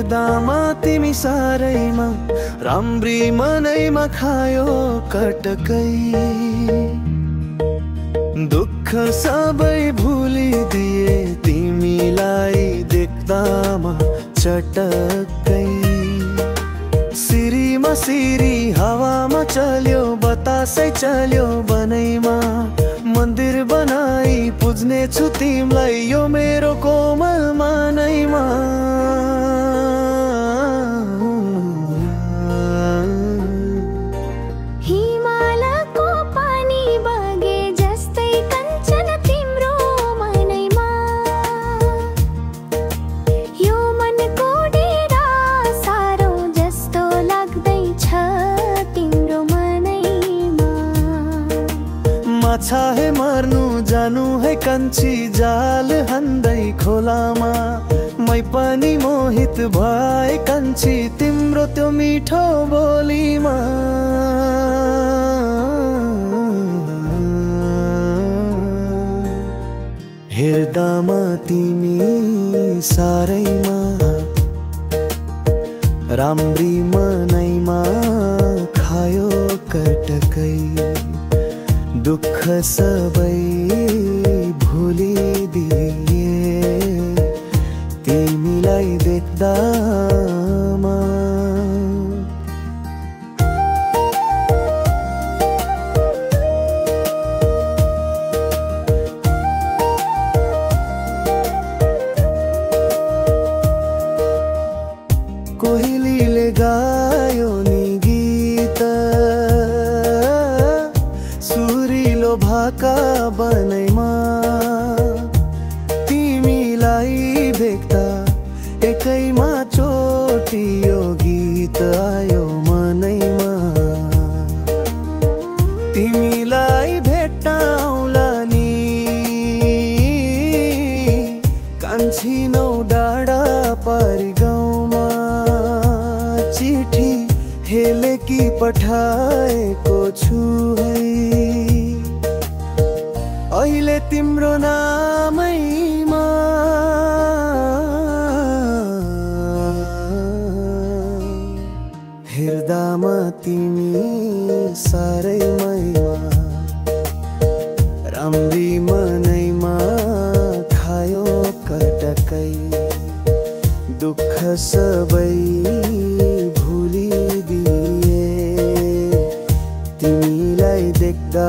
हेर्दामा तिमी सारैमा राम्री मनैमा खायो कटकै। दुःख सबै भुलिदिए तिमीलाई देख्दामा चटक्कै। सिरीमा सिरी हावामा चल्यो बतासै चल्यो बनैमा। मन्दिर बनाई पुज्ने छु तिमीलाई यो मेरो कोमल मनैमा। हिमालको पानी बगे जस्तै कञ्चन तिम्रो मनैमा। यो मनको डेरा सारो जस्तो लाग्दैछ तिम्रो मनैमा। माछा है मर्नु जानु है कञ्ची जाल हान्दै खोलामा। मै पनि मोहित भए कञ्ची तिम्रो त्यो मिठो बोलीमा। हेर्दामा तिमी सारैमा राम्री मनैमा खायो कटकै। दुःख सबै भुलिदिए तिमीलाई देख्दामा। कोइलीले गायो नि गीत सुरिलो भाका बनैमा। तिमीलाई देख्दा एकैमा चोटी यो गीत आयो मनैमा। तिमीलाई भेट्टाउँला नि कान्छी नौ डाँडा पारी गाउँमा। चिठी हेलेकी पठाएको छु है अहिले तिम्रो नामैमा। हेर्दामा तिमी सारैमा राम्री मनैमा खायो कटकै। दुःख सबै भुलिदिए तिमीलाई देख्दा।